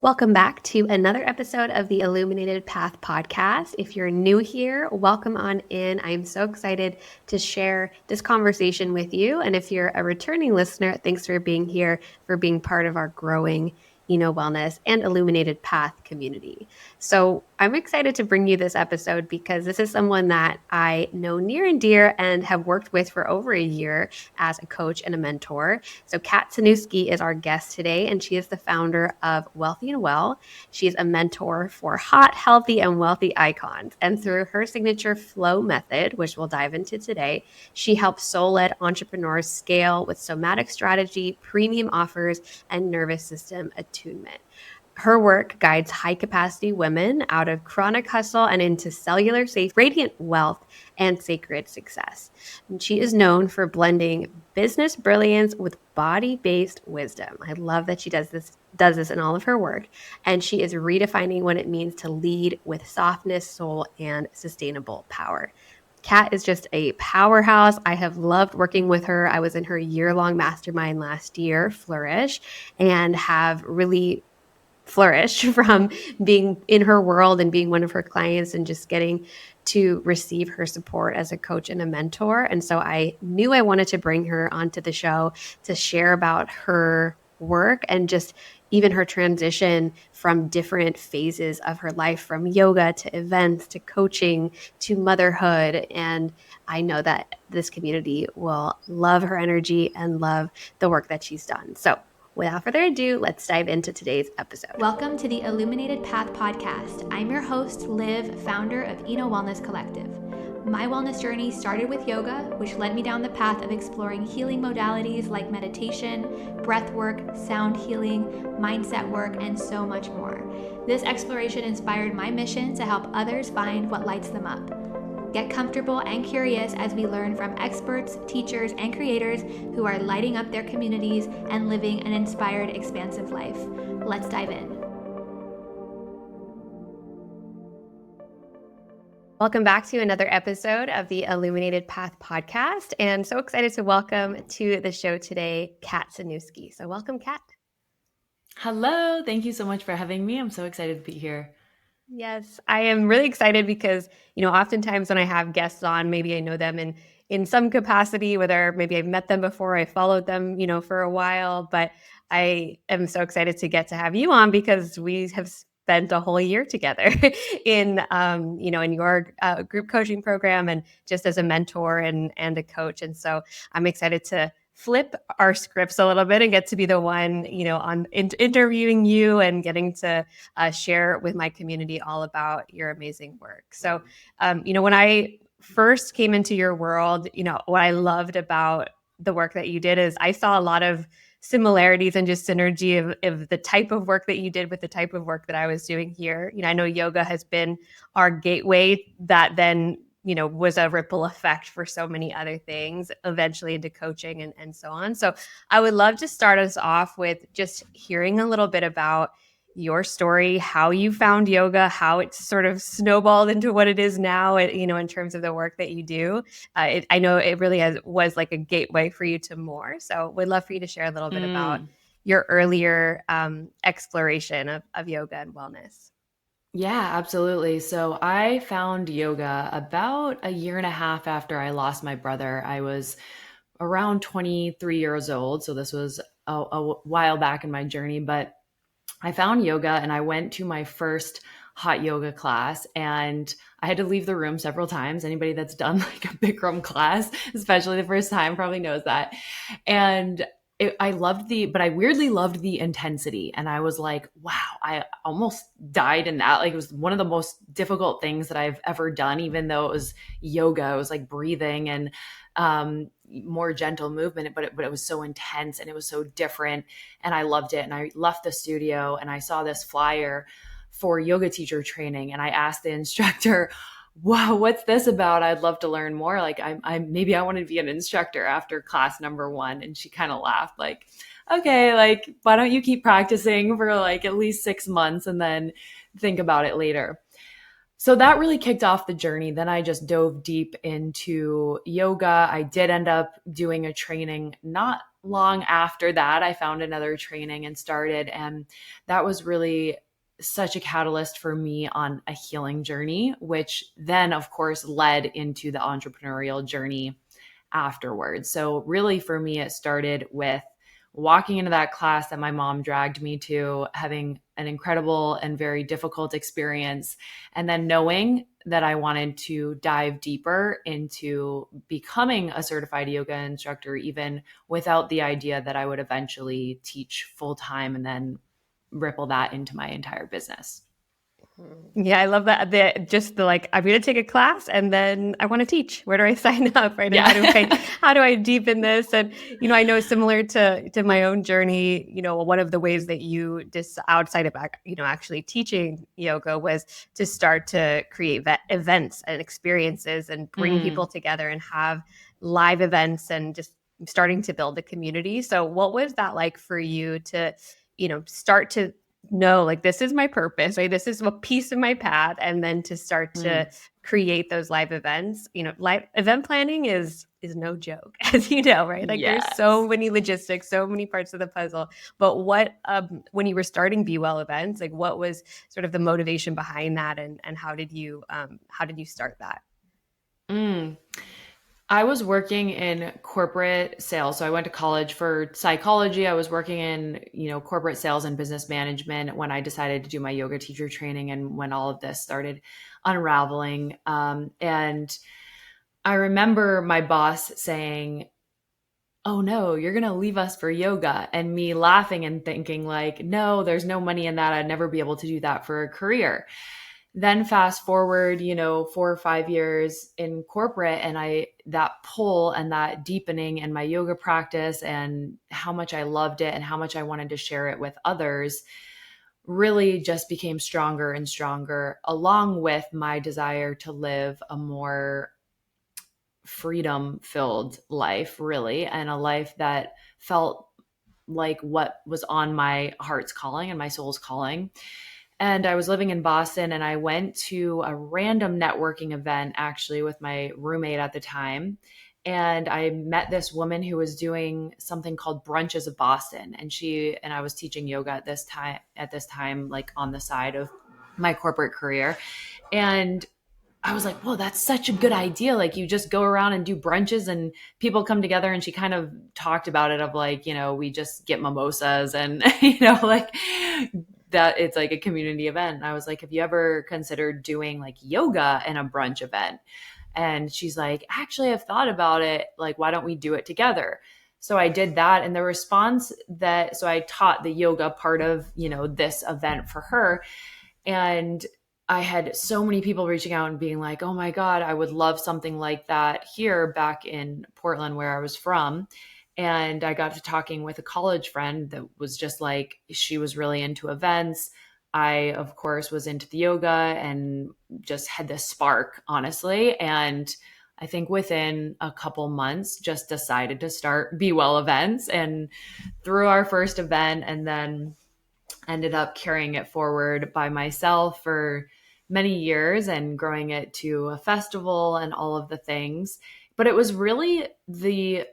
Welcome back to another episode of the Illuminated Path Podcast. If you're new here, welcome on in. I'm so excited to share this conversation with you. And if you're a returning listener, thanks for being here, for being part of our growing wellness and Illuminated Path community. So I'm excited to bring you this episode because this is someone that I know near and dear and have worked with for over a year as a coach and a mentor. So Kat Cynewski is our guest today, and she is the founder of Wealthy and Well. She's a mentor for hot, healthy, and wealthy icons. And through her signature flow method, which we'll dive into today, she helps soul-led entrepreneurs scale with somatic strategy, premium offers, and nervous system attunement. Her work guides high-capacity women out of chronic hustle and into cellular safe, radiant wealth and sacred success. And she is known for blending business brilliance with body-based wisdom. I love that she does this in all of her work. And she is redefining what it means to lead with softness, soul, and sustainable power. Kat is just a powerhouse. I have loved working with her. I was in her year-long mastermind last year, Flourish, and have really flourished from being in her world and being one of her clients and just getting to receive her support as a coach and a mentor. And so I knew I wanted to bring her onto the show to share about her work and just even her transition from different phases of her life, from yoga to events to coaching to motherhood. And I know that this community will love her energy and love the work that she's done. So without further ado, let's dive into today's episode. Welcome to the Illuminated Path Podcast. I'm your host, Liv, founder of Eno Wellness Collective. My wellness journey started with yoga, which led me down the path of exploring healing modalities like meditation, breath work, sound healing, mindset work, and so much more. This exploration inspired my mission to help others find what lights them up. Get comfortable and curious as we learn from experts, teachers, and creators who are lighting up their communities and living an inspired, expansive life. Let's dive in. Welcome back to another episode of the Illuminated Path Podcast, and so excited to welcome to the show today, Kat Cynewski. So welcome, Kat. Hello. Thank you so much for having me. I'm so excited to be here. Yes, I am really excited because, oftentimes when I have guests on, maybe I know them in some capacity, whether maybe I've met them before, I followed them, for a while, but I am so excited to get to have you on because we have spent a whole year together in your group coaching program and just as a mentor and a coach. And so I'm excited to flip our scripts a little bit and get to be the one, on interviewing you and getting to share with my community all about your amazing work. So, when I first came into your world, what I loved about the work that you did is I saw a lot of similarities and just synergy of the type of work that you did with the type of work that I was doing here. I know yoga has been our gateway that then was a ripple effect for so many other things, eventually into coaching and so on. So I would love to start us off with just hearing a little bit about your story, how you found yoga, how it sort of snowballed into what it is now, in terms of the work that you do. I know it really was like a gateway for you to more. So we'd love for you to share a little bit about your earlier exploration of yoga and wellness. Yeah, absolutely. So I found yoga about a year and a half after I lost my brother. I was around 23 years old. So this was a while back in my journey, but I found yoga and I went to my first hot yoga class and I had to leave the room several times. Anybody that's done like a Bikram class, especially the first time, probably knows that. And I weirdly loved the intensity. And I was like, wow, I almost died in that. Like it was one of the most difficult things that I've ever done, even though it was yoga. It was like breathing and more gentle movement, but it was so intense and it was so different. And I loved it. And I left the studio and I saw this flyer for yoga teacher training. And I asked the instructor, wow, what's this about? I'd love to learn more. Like maybe I want to be an instructor after class number 1. And she kind of laughed like, okay, like, why don't you keep practicing for like at least 6 months and then think about it later. So that really kicked off the journey. Then I just dove deep into yoga. I did end up doing a training not long after that. I found another training and started. And that was really such a catalyst for me on a healing journey, which then, of course, led into the entrepreneurial journey afterwards. So, really, for me, it started with walking into that class that my mom dragged me to, having an incredible and very difficult experience, and then knowing that I wanted to dive deeper into becoming a certified yoga instructor, even without the idea that I would eventually teach full time and then ripple that into my entire business. Yeah, I love that. Just the like, I'm going to take a class and then I want to teach. Where do I sign up? Right. And Yeah. how do I deepen this? And, I know similar to my own journey, one of the ways that you just outside of, actually teaching yoga was to start to create events and experiences and bring people together and have live events and just starting to build a community. So what was that like for you to, start to know like this is my purpose, right? This is a piece of my path. And then to start to create those live events, live event planning is no joke, as you know, right? Like there's so Yes. many logistics, so many parts of the puzzle. But what when you were starting Be Well events, like what was sort of the motivation behind that, and how did you start that? I was working in corporate sales. So I went to college for psychology. I was working in, corporate sales and business management when I decided to do my yoga teacher training and when all of this started unraveling. And I remember my boss saying, "Oh no, you're going to leave us for yoga." And me laughing and thinking like, "No, there's no money in that. I'd never be able to do that for a career." Then fast forward, 4 or 5 years in corporate, and that pull and that deepening in my yoga practice and how much I loved it and how much I wanted to share it with others really just became stronger and stronger, along with my desire to live a more freedom filled life, really, and a life that felt like what was on my heart's calling and my soul's calling. And I was living in Boston, and I went to a random networking event actually with my roommate at the time. And I met this woman who was doing something called Brunches of Boston. And I was teaching yoga at this time, like on the side of my corporate career. And I was like, whoa, that's such a good idea. Like, you just go around and do brunches and people come together. And she kind of talked about it of like, we just get mimosas and, like that it's like a community event. And I was like, have you ever considered doing like yoga in a brunch event? And she's like, actually, I've thought about it. Like, why don't we do it together? So I did that. And the response so I taught the yoga part of, this event for her. And I had so many people reaching out and being like, oh my God, I would love something like that here back in Portland, where I was from. And I got to talking with a college friend that was just like, she was really into events. I, of course, was into the yoga and just had this spark, honestly. And I think within a couple months, just decided to start Be Well events and threw our first event, and then ended up carrying it forward by myself for many years and growing it to a festival and all of the things. But it was really the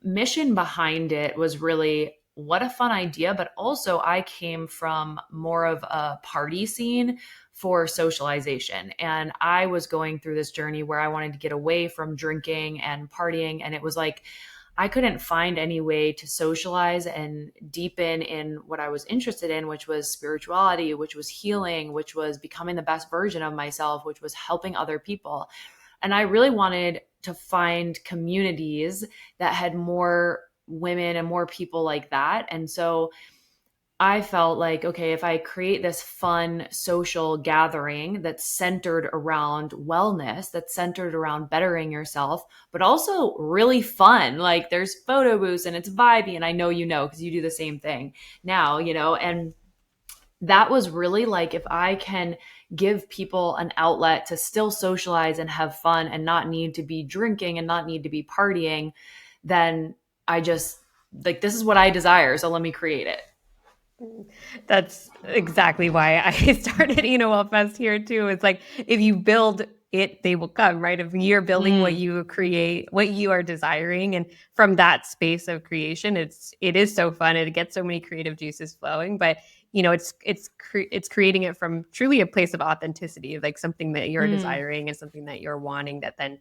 mission behind it was really what a fun idea. But also, I came from more of a party scene for socialization. And I was going through this journey where I wanted to get away from drinking and partying. And it was like, I couldn't find any way to socialize and deepen in what I was interested in, which was spirituality, which was healing, which was becoming the best version of myself, which was helping other people. And I really wanted to find communities that had more women and more people like that. And so I felt like, okay, if I create this fun social gathering that's centered around wellness, that's centered around bettering yourself, but also really fun, like there's photo booths and it's vibey. And I know, because you do the same thing now, and that was really like, if I can give people an outlet to still socialize and have fun and not need to be drinking and not need to be partying, then I just like, this is what I desire. So let me create it. That's exactly why I started Well Fest here too. It's like if you build it, they will come, right? If you're building what Mm, you create, what you are desiring, and from that space of creation, it is so fun. It gets so many creative juices flowing, but it's creating it from truly a place of authenticity, like something that you're mm, desiring and something that you're wanting that then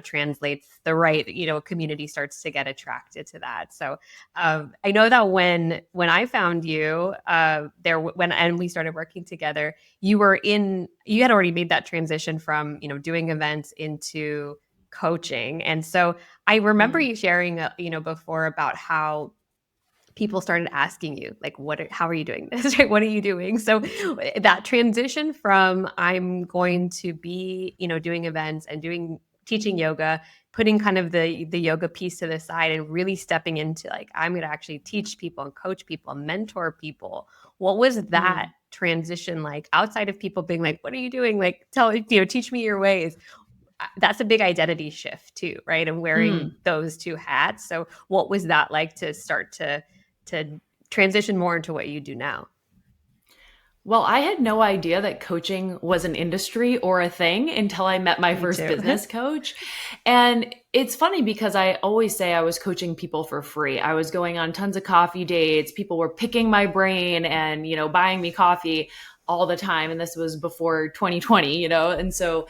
translates the right community starts to get attracted to that. So I know that when I found you there when and we started working together, you had already made that transition from doing events into coaching, and so I remember mm, you sharing before about how people started asking you like how are you doing this right, what are you doing? So that transition from I'm going to be doing events and doing teaching yoga, putting kind of the yoga piece to the side and really stepping into like I'm going to actually teach people and coach people and mentor people. What was that mm, transition like outside of people being like what are you doing, like teach me your ways? That's a big identity shift too, right? And wearing mm. those two hats. So what was that like to start to transition more into what you do now? Well, I had no idea that coaching was an industry or a thing until I met my Me first too. business coach. And it's funny because I always say I was coaching people for free. I was going on tons of coffee dates. People were picking my brain and, buying me coffee all the time. And this was before 2020. And so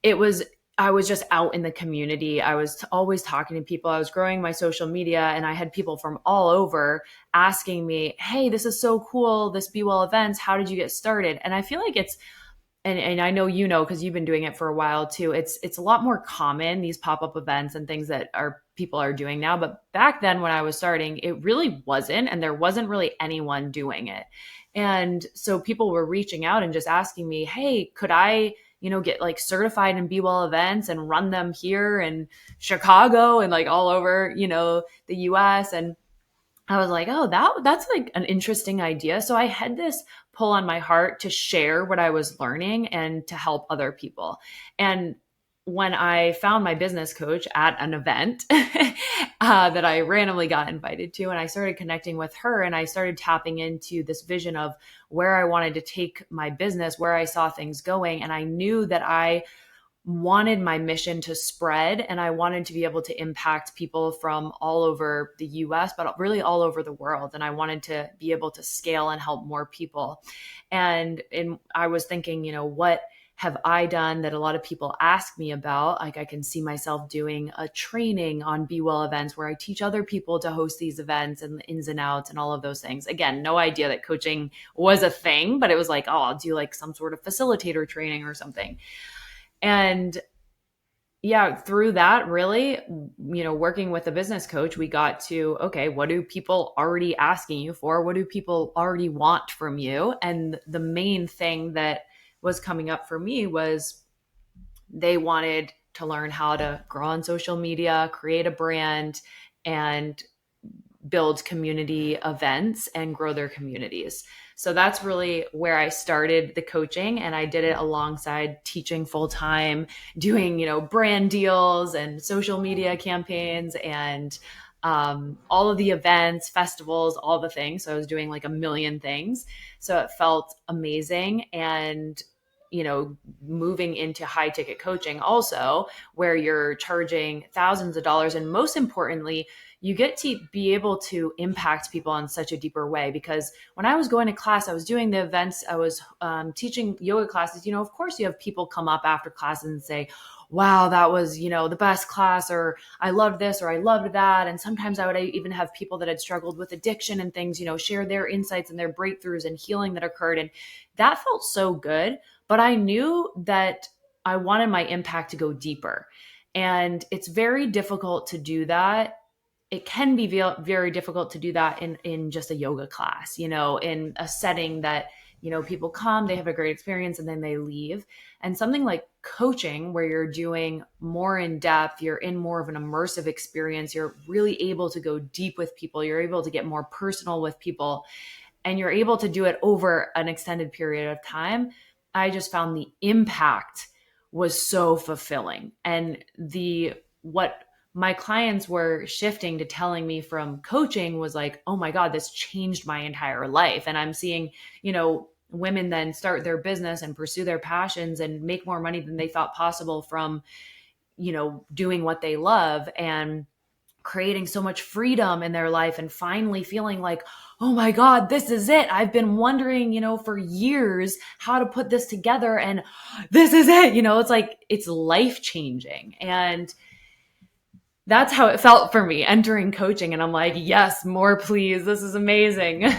it was I was just out in the community. I was always talking to people. I was growing my social media and I had people from all over asking me, "Hey, this is so cool. This Be Well events. How did you get started?" And I feel like it's and I know because you've been doing it for a while too. It's a lot more common, these pop-up events and things that our people are doing now, but back then when I was starting, it really wasn't, and there wasn't really anyone doing it. And so people were reaching out and just asking me, "Hey, could I get like certified in Be Well events and run them here in Chicago and like all over, the US?" And I was like, "Oh, that's like an interesting idea." So I had this pull on my heart to share what I was learning and to help other people. And when I found my business coach at an event that I randomly got invited to, and I started connecting with her, and I started tapping into this vision of where I wanted to take my business, where I saw things going, and I knew that I wanted my mission to spread and I wanted to be able to impact people from all over the US, but really all over the world. And I wanted to be able to scale and help more people. And I was thinking, what have I done that a lot of people ask me about? Like I can see myself doing a training on Be Well events where I teach other people to host these events and the ins and outs and all of those things. Again, no idea that coaching was a thing, but it was like, oh, I'll do like some sort of facilitator training or something. And yeah, through that, really, working with a business coach, we got to, okay, what do people already asking you for? What do people already want from you? And the main thing that was coming up for me was they wanted to learn how to grow on social media, create a brand, and build community events and grow their communities. So that's really where I started the coaching, and I did it alongside teaching full time, doing, brand deals and social media campaigns and all of the events, festivals, all the things. So I was doing like a million things. So it felt amazing. And moving into high ticket coaching also, where you're charging thousands of dollars. And most importantly, you get to be able to impact people in such a deeper way. Because when I was going to class, I was doing the events, I was teaching yoga classes, of course you have people come up after class and say, "Wow, that was, the best class," or "I loved this," or "I loved that." And sometimes I would even have people that had struggled with addiction and things, share their insights and their breakthroughs and healing that occurred. And that felt so good. But I knew that I wanted my impact to go deeper. And it's very difficult to do that. It can be very difficult to do that in just a yoga class, in a setting that, people come, they have a great experience, and then they leave. And something like coaching, where you're doing more in depth, you're in more of an immersive experience, you're really able to go deep with people, you're able to get more personal with people, and you're able to do it over an extended period of time. I just found the impact was so fulfilling. And what my clients were shifting to telling me from coaching was like, oh my God, this changed my entire life. And I'm seeing, women then start their business and pursue their passions and make more money than they thought possible from, doing what they love and creating so much freedom in their life and finally feeling like, oh my God, this is it. I've been wondering, for years how to put this together and this is it. It's like, it's life changing. And that's how it felt for me entering coaching. And I'm like, yes, more please. This is amazing.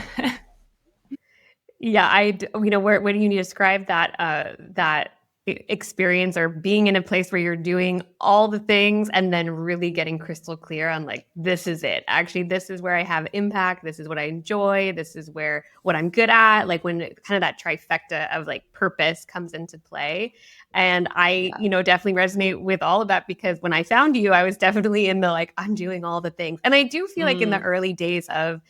Yeah, when you describe that experience or being in a place where you're doing all the things and then really getting crystal clear on like, this is it. Actually, this is where I have impact. This is what I enjoy. This is what I'm good at. Like when kind of that trifecta of like purpose comes into play. And I, Yeah. definitely resonate with all of that because when I found you, I was definitely in the like, I'm doing all the things. And I do feel like in the Mm, early days of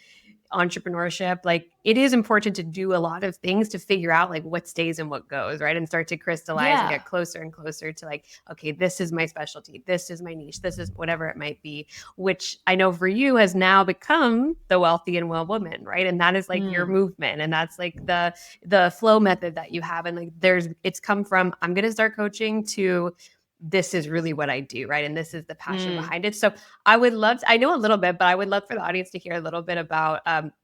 entrepreneurship, like it is important to do a lot of things to figure out like what stays and what goes, right? And start to crystallize and yeah. get closer and closer to like, okay, this is my specialty, this is my niche, this is whatever it might be, which I know for you has now become the wealthy and well woman, right? And that is like your Mm, movement, and that's like the flow method that you have. And like it's come from I'm going to start coaching to this is really what I do, right? And this is the passion mm, behind it. So I know a little bit, but I would love for the audience to hear a little bit about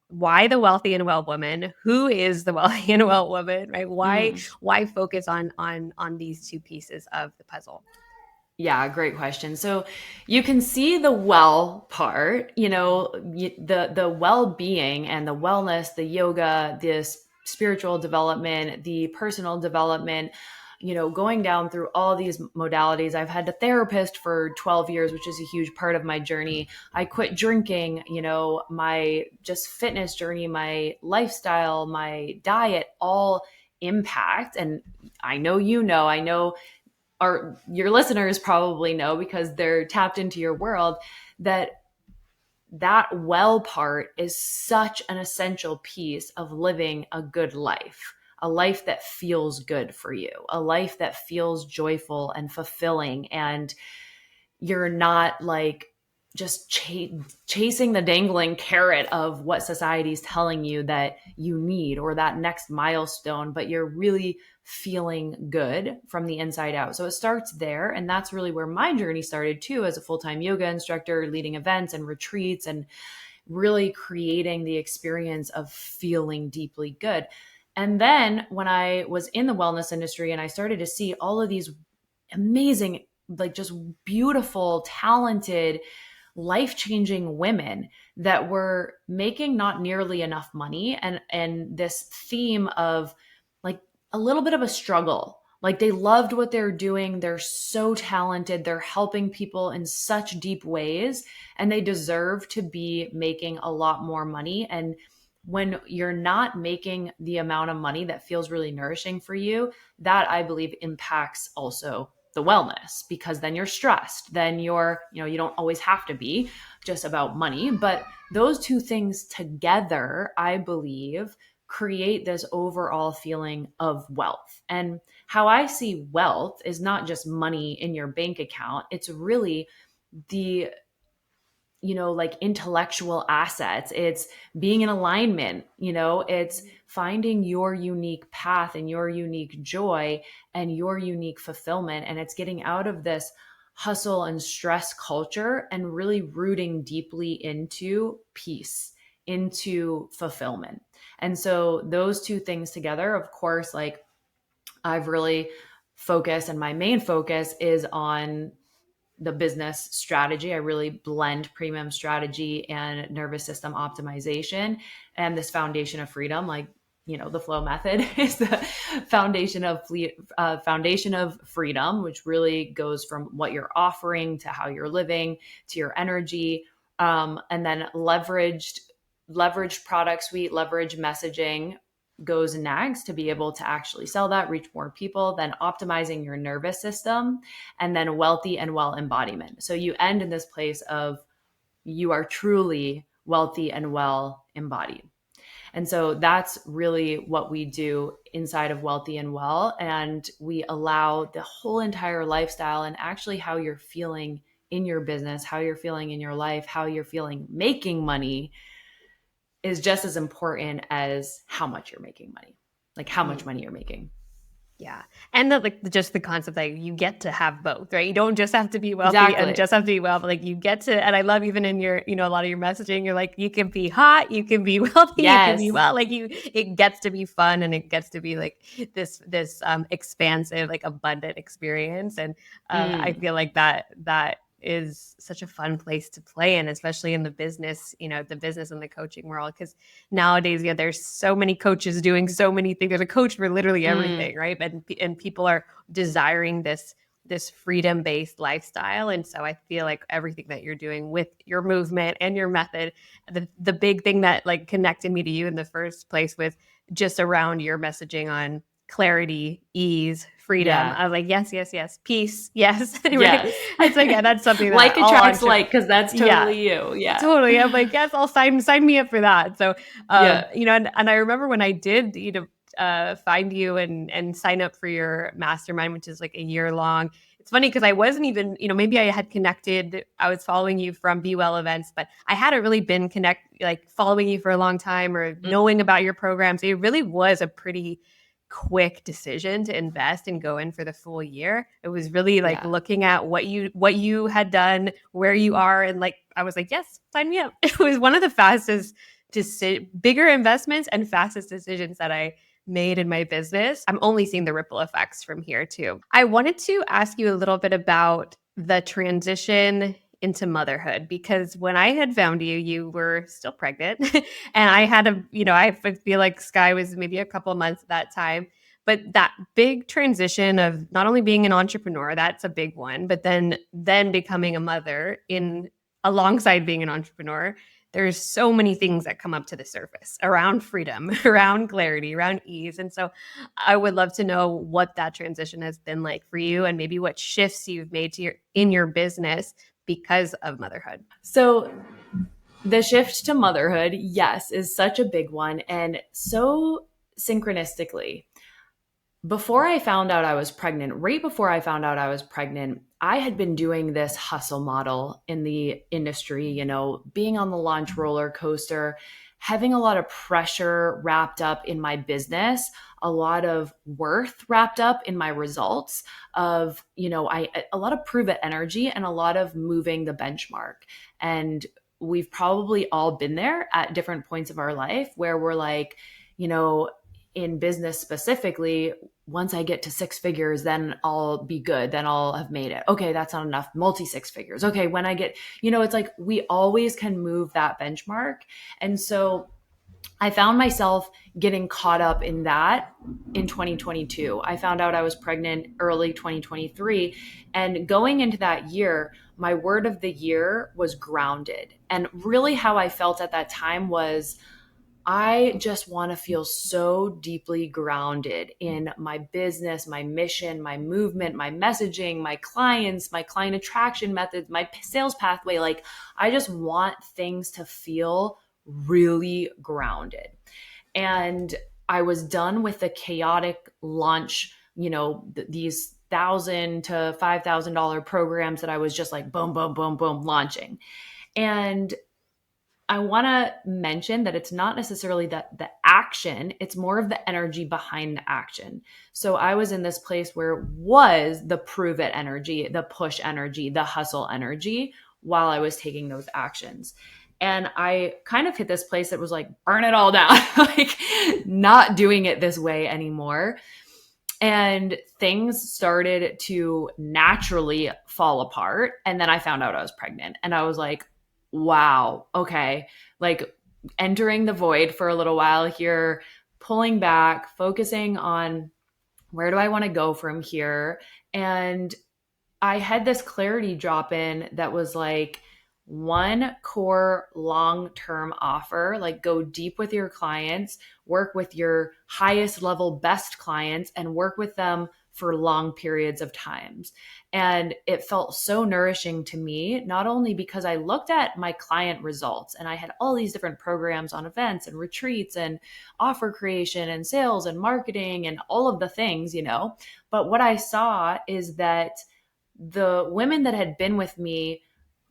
why the wealthy and well woman, who is the wealthy and well woman, right? mm. Why focus on these two pieces of the puzzle? Yeah, great question. So you can see the well part, the well-being and the wellness, the yoga, this spiritual development, the personal development, going down through all these modalities. I've had a therapist for 12 years, which is a huge part of my journey. I quit drinking, my just fitness journey, my lifestyle, my diet, all impact. And I know or your listeners probably know because they're tapped into your world, that well part is such an essential piece of living a good life, a life that feels good for you, a life that feels joyful and fulfilling. And you're not like just chasing the dangling carrot of what society's telling you that you need or that next milestone, but you're really feeling good from the inside out. So it starts there. And that's really where my journey started too, as a full-time yoga instructor, leading events and retreats and really creating the experience of feeling deeply good. And then when I was in the wellness industry and I started to see all of these amazing, like just beautiful, talented, life-changing women that were making not nearly enough money, and this theme of like a little bit of a struggle. Like they loved what they're doing, they're so talented, they're helping people in such deep ways, and they deserve to be making a lot more money. And when you're not making the amount of money that feels really nourishing for you, that I believe impacts also the wellness, because then you're stressed. Then you don't always have to be just about money, but those two things together, I believe, create this overall feeling of wealth. And how I see wealth is not just money in your bank account, it's really the like intellectual assets. It's being in alignment, it's finding your unique path and your unique joy and your unique fulfillment. And it's getting out of this hustle and stress culture and really rooting deeply into peace, into fulfillment. And so those two things together, of course, like I've really focused, and my main focus is on the business strategy. I really blend premium strategy and nervous system optimization and this foundation of freedom. Like, the flow method is the foundation of freedom, which really goes from what you're offering to how you're living to your energy. And then leveraged product suite, leverage messaging goes next to be able to actually sell that, reach more people, then optimizing your nervous system, and then wealthy and well embodiment. So you end in this place of you are truly wealthy and well embodied. And so that's really what we do inside of Wealthy and Well. And we allow the whole entire lifestyle and actually how you're feeling in your business, how you're feeling in your life, how you're feeling making money is just as important as how much you're making money, like how much money you're making. Yeah. And just the concept that you get to have both, right? You don't just have to be wealthy and Exactly. just have to be well, but like you get to, and I love even in your, a lot of your messaging, you're like, you can be hot, you can be wealthy, you can be Yes. well, it gets to be fun and it gets to be like this expansive, like abundant experience. And I feel like that is such a fun place to play in, especially in the business, the business and the coaching world. Because nowadays, there's so many coaches doing so many things. There's a coach for literally everything, right? And people are desiring this freedom-based lifestyle. And so I feel like everything that you're doing with your movement and your method, the big thing that like connected me to you in the first place with just around your messaging on clarity, ease, freedom. Yeah. I was like, yes, peace, yes. Right? Yes. It's like, that's something Like that all attracts like, because that's yeah, totally you. Yeah. totally. I'm like, yes, I'll sign me up for that. So, Yeah. and I remember when I did, find you and sign up for your mastermind, which is like a year long. It's funny because I wasn't even, maybe I had connected. I was following you from Be Well events, but I hadn't really been following you for a long time or knowing about your programs. It really was a pretty quick decision to invest and go in for the full year. It was really like looking at what you had done, where you are, and like I was like, yes, sign me up. It was one of the fastest bigger investments and fastest decisions that I made in my business. I'm only seeing the ripple effects from here too. I wanted to ask you a little bit about the transition into motherhood, because when I had found you, you were still pregnant and I had I feel like Sky was maybe a couple months at that time. But that big transition of not only being an entrepreneur, that's a big one, but then becoming a mother in alongside being an entrepreneur, there's so many things that come up to the surface around freedom, around clarity, around ease. And so I would love to know what that transition has been like for you and maybe what shifts you've made in your business because of motherhood. So the shift to motherhood, yes, is such a big one. And so synchronistically, before I found out I was pregnant, right before I found out I was pregnant, I had been doing this hustle model in the industry, being on the launch roller coaster, having a lot of pressure wrapped up in my business, a lot of worth wrapped up in my results of, a lot of prove it energy and a lot of moving the benchmark. And we've probably all been there at different points of our life where we're like, in business specifically, once I get to six figures, then I'll be good. Then I'll have made it. Okay, that's not enough. Multi six figures. Okay, when I get, it's like we always can move that benchmark. And so I found myself getting caught up in that in 2022. I found out I was pregnant early 2023. And going into that year, my word of the year was grounded. And really how I felt at that time was, I just want to feel so deeply grounded in my business, my mission, my movement, my messaging, my clients, my client attraction methods, my sales pathway. Like, I just want things to feel really grounded. And I was done with the chaotic launch, these $1,000 to $5,000 programs that I was just like, boom, boom, boom, boom, launching. And I want to mention that it's not necessarily the action, it's more of the energy behind the action. So I was in this place where it was the prove it energy, the push energy, the hustle energy while I was taking those actions. And I kind of hit this place that was like, burn it all down, like not doing it this way anymore. And things started to naturally fall apart. And then I found out I was pregnant and I was like, wow, okay, like entering the void for a little while here, pulling back, focusing on where do I want to go from here. And I had this clarity drop in that was like one core long-term offer, like go deep with your clients, work with your highest level best clients and work with them for long periods of times. And it felt so nourishing to me, not only because I looked at my client results and I had all these different programs on events and retreats and offer creation and sales and marketing and all of the things, but what I saw is that the women that had been with me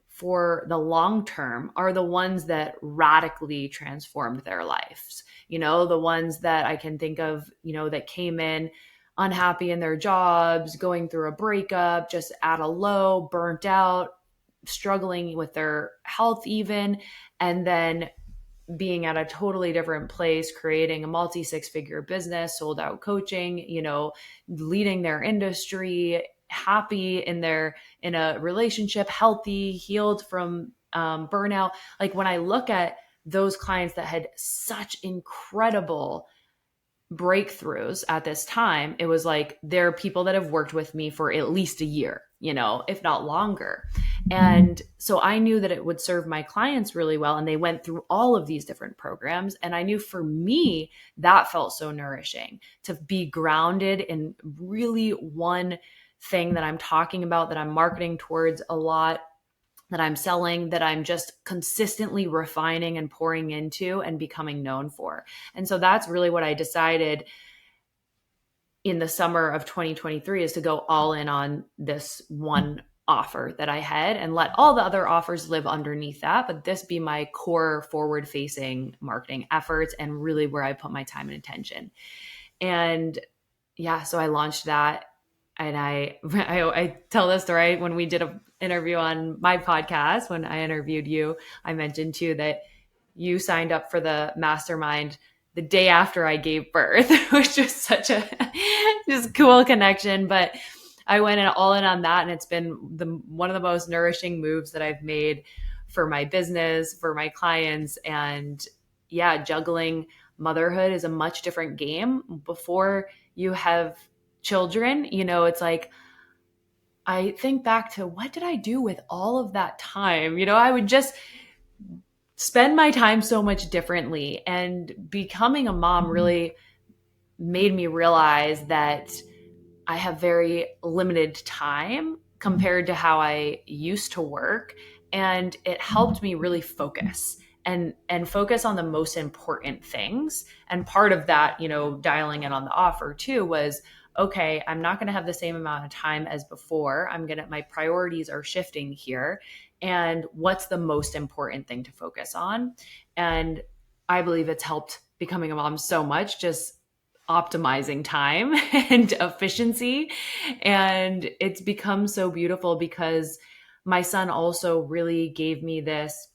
for the long term are the ones that radically transformed their lives. The ones that I can think of, that came in unhappy in their jobs, going through a breakup, just at a low, burnt out, struggling with their health even, and then being at a totally different place, creating a multi six-figure business, sold out coaching, leading their industry, happy in a relationship, healthy, healed from burnout. Like when I look at those clients that had such incredible breakthroughs at this time, it was like there are people that have worked with me for at least a year, if not longer. And so I knew that it would serve my clients really well. And they went through all of these different programs. And I knew for me, that felt so nourishing to be grounded in really one thing that I'm talking about, that I'm marketing towards a lot, that I'm selling, that I'm just consistently refining and pouring into and becoming known for. And so that's really what I decided in the summer of 2023, is to go all in on this one offer that I had and let all the other offers live underneath that, but this be my core forward facing marketing efforts and really where I put my time and attention. And yeah, so I launched that. And I tell this story when we did an interview on my podcast. When I interviewed you, I mentioned too that you signed up for the mastermind the day after I gave birth, which was such a just cool connection. But I went all in on that, and it's been one of the most nourishing moves that I've made for my business, for my clients. And yeah, juggling motherhood is a much different game. Before you have children, it's like, I think back to what did I do with all of that time? I would just spend my time so much differently. And becoming a mom really made me realize that I have very limited time compared to how I used to work. And it helped me really focus and focus on the most important things. And part of that, dialing in on the offer too, was, okay, I'm not going to have the same amount of time as before. My priorities are shifting here. And what's the most important thing to focus on? And I believe it's helped becoming a mom so much, just optimizing time and efficiency. And it's become so beautiful because my son also really gave me this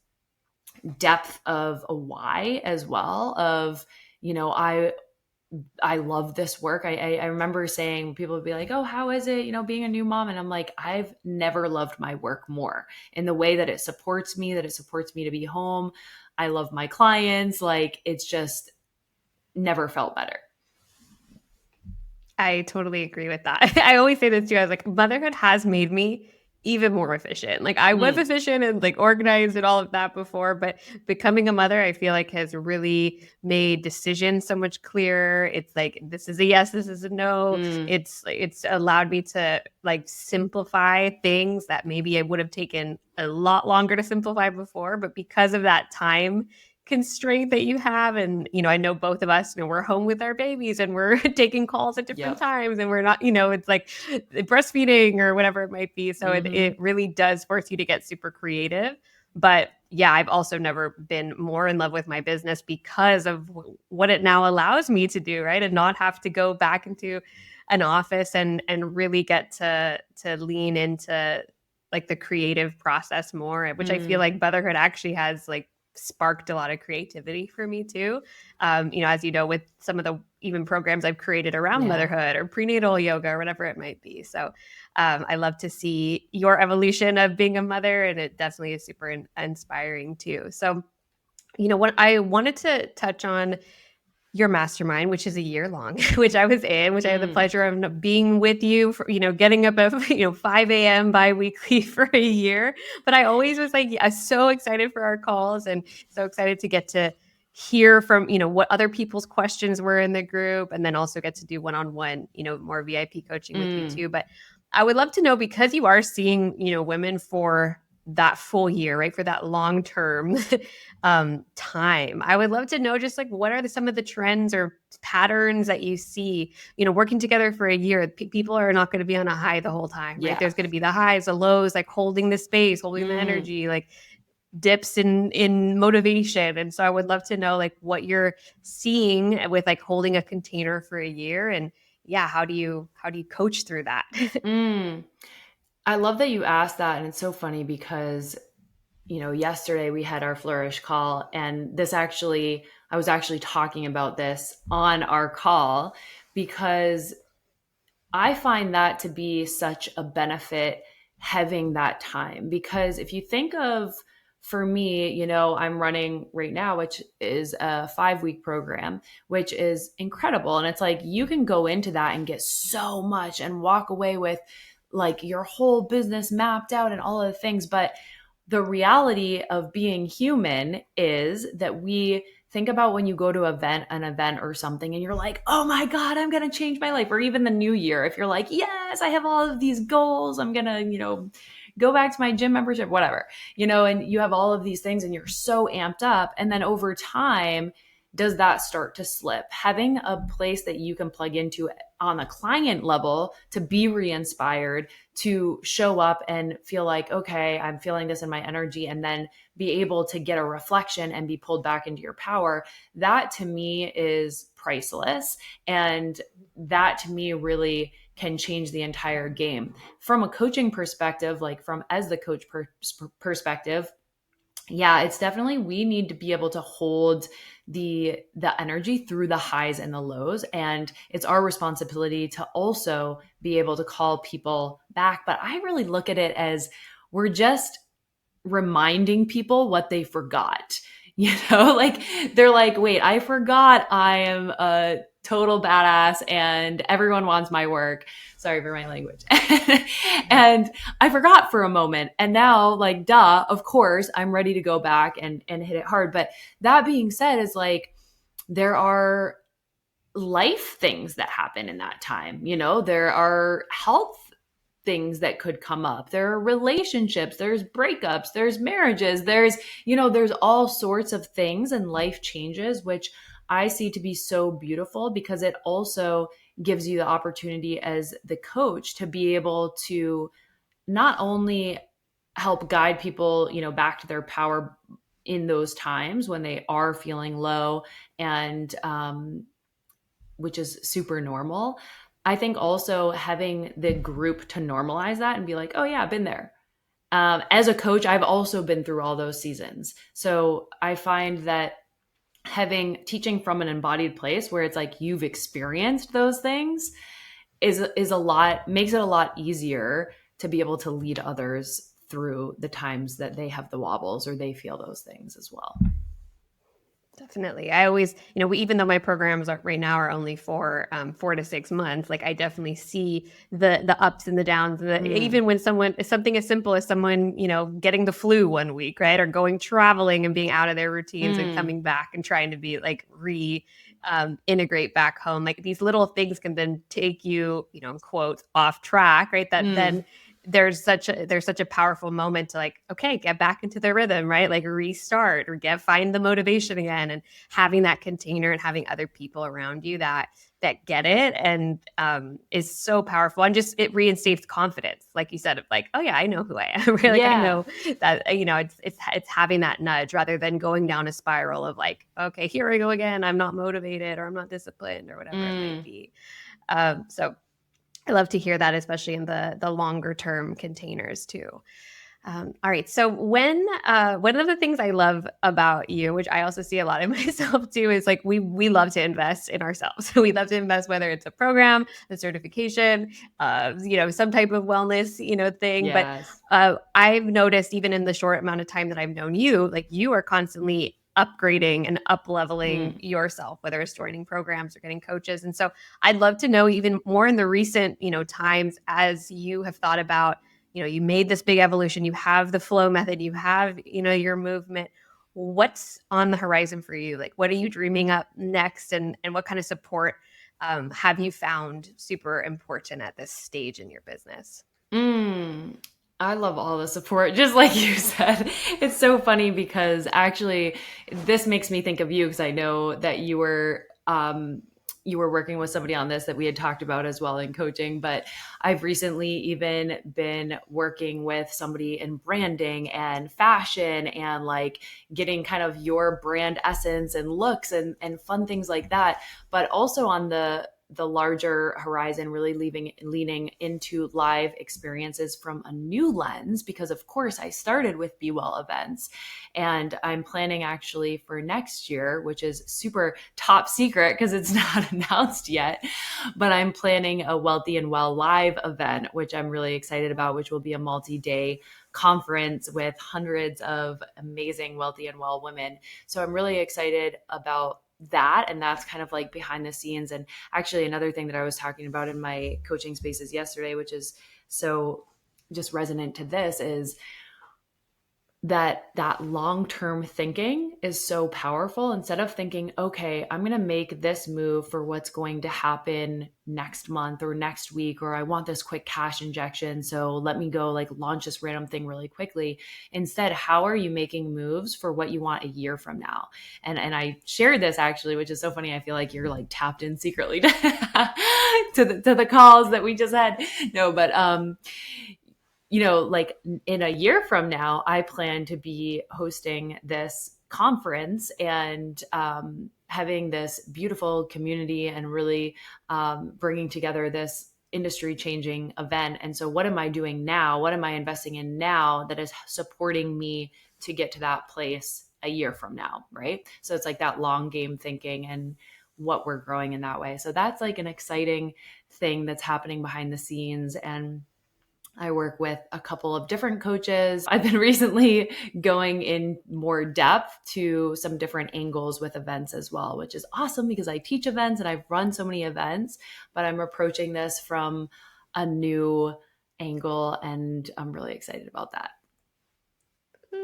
depth of a why as well, of, I love this work. I remember saying, people would be like, oh, how is it, being a new mom? And I'm like, I've never loved my work more in the way that it supports me to be home. I love my clients. Like, it's just never felt better. I totally agree with that. I always say this too. I was like, motherhood has made me even more efficient. Like I was efficient and like organized and all of that before, but becoming a mother, I feel like has really made decisions so much clearer. It's like, this is a yes, this is a no. It's allowed me to like simplify things that maybe I would have taken a lot longer to simplify before, but because of that time constraint that you have, and I know both of us, we're home with our babies and we're taking calls at different times, and we're not, it's like breastfeeding or whatever it might be, so it really does force you to get super creative. But yeah, I've also never been more in love with my business because of what it now allows me to do, right? And not have to go back into an office and really get to lean into like the creative process more, which I feel like motherhood actually has like sparked a lot of creativity for me too. As you know, with some of the even programs I've created around motherhood or prenatal yoga or whatever it might be. So I love to see your evolution of being a mother, and it definitely is super inspiring too. So, what I wanted to touch on your mastermind, which is a year long, which I was in, which I had the pleasure of being with you for, getting up at, 5 a.m. bi-weekly for a year. But I always was like, so excited for our calls and so excited to get to hear from, what other people's questions were in the group, and then also get to do one-on-one, more VIP coaching with you too. But I would love to know, because you are seeing, women for that full year, right? For that long-term time. I would love to know just like what are some of the trends or patterns that you see, working together for a year. People are not going to be on a high the whole time, right? Yeah. There's going to be the highs, the lows, like holding the space, holding the Mm. energy, like dips in motivation. And so I would love to know like what you're seeing with like holding a container for a year, and yeah, how do you coach through that? Mm. I love that you asked that. And it's so funny because, yesterday we had our Flourish call, and I was actually talking about this on our call because I find that to be such a benefit having that time. Because if you think of, for me, I'm running right now, which is a 5-week program, which is incredible. And it's like you can go into that and get so much and walk away with like your whole business mapped out and all of the things. But the reality of being human is that we think about when you go to an event or something, and you're like, oh my God, I'm going to change my life. Or even the new year, if you're like, yes, I have all of these goals. I'm going to, go back to my gym membership, whatever, and you have all of these things and you're so amped up. And then over time, does that start to slip? Having a place that you can plug into on a client level to be re-inspired, to show up and feel like, okay, I'm feeling this in my energy, and then be able to get a reflection and be pulled back into your power. That to me is priceless. And that to me really can change the entire game. From a coaching perspective, like from as the coach perspective, yeah, it's definitely, we need to be able to hold the energy through the highs and the lows, and it's our responsibility to also be able to call people back. But I really look at it as we're just reminding people what they forgot. Like they're like, wait, I forgot I am a total badass and everyone wants my work. Sorry for my language. And I forgot for a moment. And now, like, duh, of course, I'm ready to go back and hit it hard. But that being said, is like, there are life things that happen in that time. There are health things that could come up. There are relationships, there's breakups, there's marriages, there's all sorts of things, and life changes, which I see to be so beautiful because it also gives you the opportunity as the coach to be able to not only help guide people, back to their power in those times when they are feeling low, and which is super normal. I think also having the group to normalize that and be like, oh yeah, I've been there. As a coach, I've also been through all those seasons. So I find that teaching from an embodied place where it's like you've experienced those things makes it a lot easier to be able to lead others through the times that they have the wobbles or they feel those things as well. Definitely. I always, even though my programs right now are only for 4 to 6 months, like I definitely see the ups and the downs. Even when something as simple as someone, getting the flu one week, right, or going traveling and being out of their routines and coming back and trying to be like integrate back home. Like these little things can then take you, in quotes, off track, right? That then there's such a powerful moment to like, okay, get back into the rhythm, right? Like restart or find the motivation again, and having that container and having other people around you that get it and is so powerful. And just, it reinstates confidence. Like you said, of like, oh yeah, I know who I am. Right? Like I know that, it's having that nudge rather than going down a spiral of like, okay, here I go again. I'm not motivated or I'm not disciplined or whatever it might be. So I love to hear that, especially in the longer term containers too. All right. So one of the things I love about you, which I also see a lot in myself too, is like we love to invest in ourselves. We love to invest, whether it's a program, a certification, some type of wellness, thing. Yes. But I've noticed even in the short amount of time that I've known you, like you are constantly upgrading and up leveling yourself, whether it's joining programs or getting coaches. And so I'd love to know even more in the recent, times as you have thought about, you made this big evolution, you have the flow method, you have, your movement. What's on the horizon for you? Like, what are you dreaming up next? And what kind of support have you found super important at this stage in your business? I love all the support, just like you said. It's so funny because actually this makes me think of you because I know that you were working with somebody on this that we had talked about as well in coaching, but I've recently even been working with somebody in branding and fashion and like getting kind of your brand essence and looks and fun things like that, but also on the larger horizon, really leaning into live experiences from a new lens, because of course I started with Be Well events, and I'm planning actually for next year, which is super top secret because it's not announced yet, but I'm planning a Wealthy and Well live event, which I'm really excited about, which will be a multi-day conference with hundreds of amazing wealthy and well women. So I'm really excited about that. And that's kind of like behind the scenes. And actually, another thing that I was talking about in my coaching spaces yesterday, which is so just resonant to this, is that long-term thinking is so powerful. Instead of thinking, okay, I'm going to make this move for what's going to happen next month or next week, or I want this quick cash injection, so let me go like launch this random thing really quickly. Instead, how are you making moves for what you want a year from now? And I shared this actually, which is so funny. I feel like you're like tapped in secretly to the calls that we just had. No, but like in a year from now, I plan to be hosting this conference and having this beautiful community and really bringing together this industry changing event. And so, what am I doing now? What am I investing in now that is supporting me to get to that place a year from now? Right. So, it's like that long game thinking and what we're growing in that way. So, that's like an exciting thing that's happening behind the scenes. And I work with a couple of different coaches. I've been recently going in more depth to some different angles with events as well, which is awesome because I teach events and I've run so many events, but I'm approaching this from a new angle and I'm really excited about that.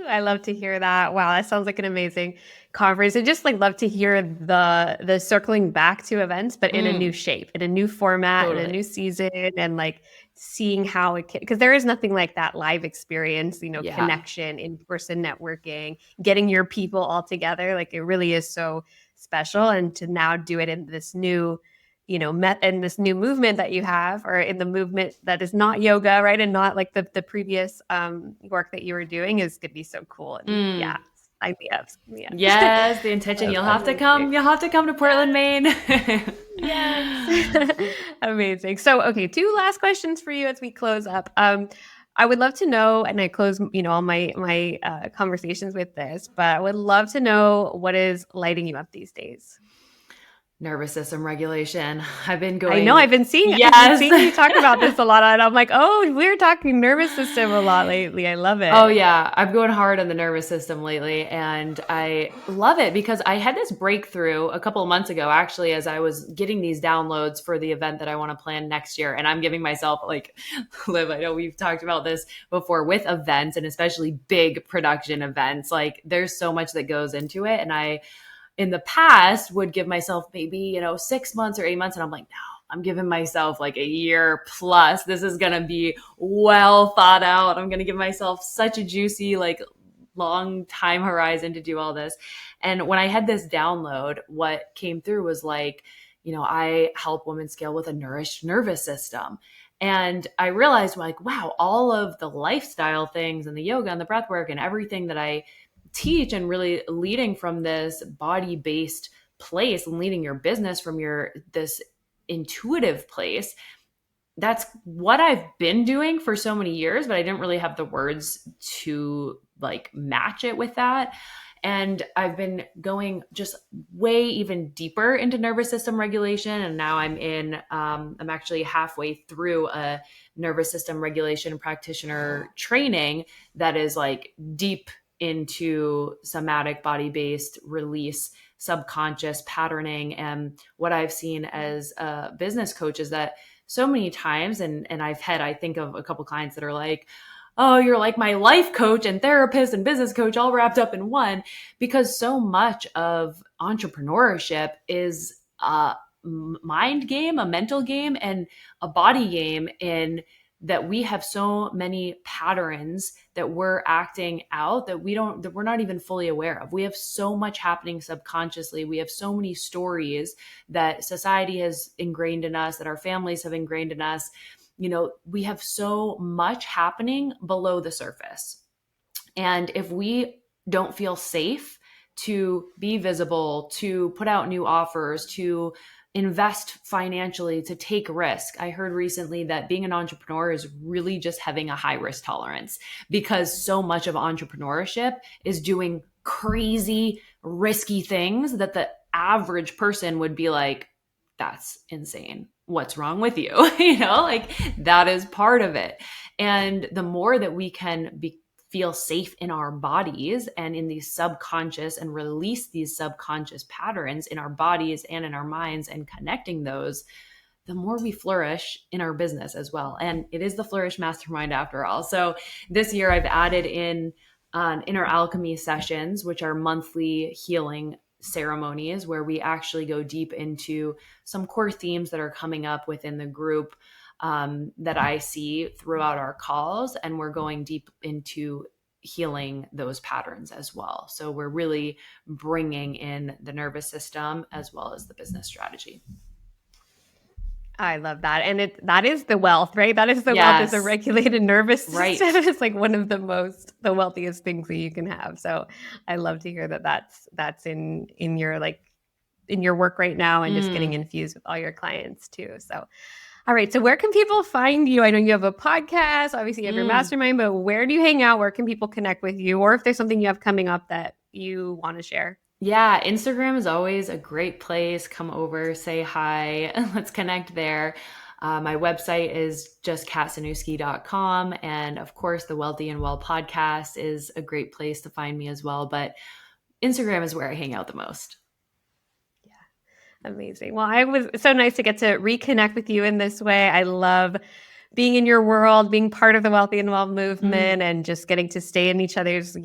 I love to hear that. Wow, that sounds like an amazing conference. I just like love to hear the circling back to events, but in a new shape, in a new format, in a Totally. new season, and like seeing how it can, because there is nothing like that live experience, Yeah. connection, in-person networking, getting your people all together. Like it really is so special. And to now do it in this new in this new movement that you have, or in the movement that is not yoga, right? And not like the previous work that you were doing, is going to be so cool. And yeah, sign me up. Yeah. Yes, the intention. That's You'll have to amazing. come. You'll have to come to Portland, Maine. Yes. Amazing. So, okay, two last questions for you as we close up. I would love to know, and I close, all my conversations with this, but I would love to know what is lighting you up these days. Nervous system regulation. I've been I know going, I've been seeing you yes. talk about this a lot, and I'm like, oh, we're talking nervous system a lot lately. I love Oh it. yeah, I'm going hard on the nervous system lately and I love it because I had this breakthrough a couple of months ago actually as I was getting these downloads for the event that I want to plan next year, and I'm giving myself like Liv, I know we've talked about this before with events and especially big production events. Like there's so much that goes into it, and I in the past would give myself maybe 6 months or 8 months, and I'm like, no, I'm giving myself like a year plus. This is going to be well thought out. I'm going to give myself such a juicy, like long time horizon to do all this. And when I had this download, what came through was like, I help women scale with a nourished nervous system. And I realized like, wow, all of the lifestyle things and the yoga and the breath work and everything that I teach and really leading from this body-based place and leading your business from this intuitive place, that's what I've been doing for so many years, but I didn't really have the words to like match it with that. And I've been going just way even deeper into nervous system regulation. And now I'm actually halfway through a nervous system regulation practitioner training that is like deep into somatic body-based release, subconscious patterning. And what I've seen as a business coach is that so many times, and I think of a couple clients that are like, oh, you're like my life coach and therapist and business coach all wrapped up in one, because so much of entrepreneurship is a mind game, a mental game, and a body game in that we have so many patterns that we're acting out that we're not even fully aware of. We have so much happening subconsciously. We have so many stories that society has ingrained in us, that our families have ingrained in us. We have so much happening below the surface. And if we don't feel safe to be visible, to put out new offers, to invest financially, to take risk. I heard recently that being an entrepreneur is really just having a high risk tolerance, because so much of entrepreneurship is doing crazy, risky things that the average person would be like, that's insane. What's wrong with you? That is part of it. And the more that we can feel safe in our bodies and in these subconscious, and release these subconscious patterns in our bodies and in our minds, and connecting those, the more we flourish in our business as well. And it is the Flourish Mastermind after all. So this year I've added in inner alchemy sessions, which are monthly healing ceremonies where we actually go deep into some core themes that are coming up within the group that I see throughout our calls. And we're going deep into healing those patterns as well. So we're really bringing in the nervous system as well as the business strategy. I love that. And that is the wealth, right? That is the Yes. wealth, is a regulated nervous system. Right. It's like one of the wealthiest things that you can have. So I love to hear that that's in your in your work right now, and just getting infused with all your clients too. So all right. So where can people find you? I know you have a podcast, obviously you have your mastermind, but where do you hang out? Where can people connect with you? Or if there's something you have coming up that you want to share? Yeah, Instagram is always a great place. Come over, say hi, let's connect there. My website is just katcynewski.com. And of course, the Wealthy and Well podcast is a great place to find me as well. But Instagram is where I hang out the most. Amazing. Well, it was so nice to get to reconnect with you in this way. I love being in your world, being part of the Wealthy and Well movement, and just getting to stay in each other's,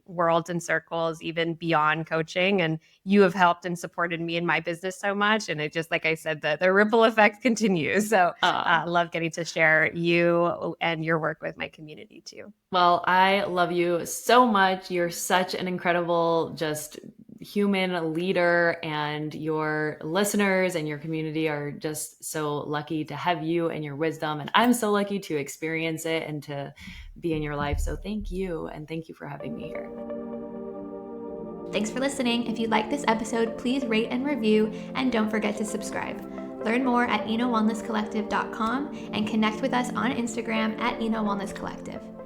worlds and circles, even beyond coaching. And you have helped and supported me in my business so much. And it just, like I said, the ripple effect continues. So I love getting to share you and your work with my community too. Well, I love you so much. You're such an incredible, just human leader, and your listeners and your community are just so lucky to have you and your wisdom. And I'm so lucky to experience it and to be in your life. So thank you. And thank you for having me here. Thanks for listening. If you like this episode, please rate and review, and don't forget to subscribe. Learn more at enowellnesscollective.com and connect with us on Instagram at enowellnesscollective.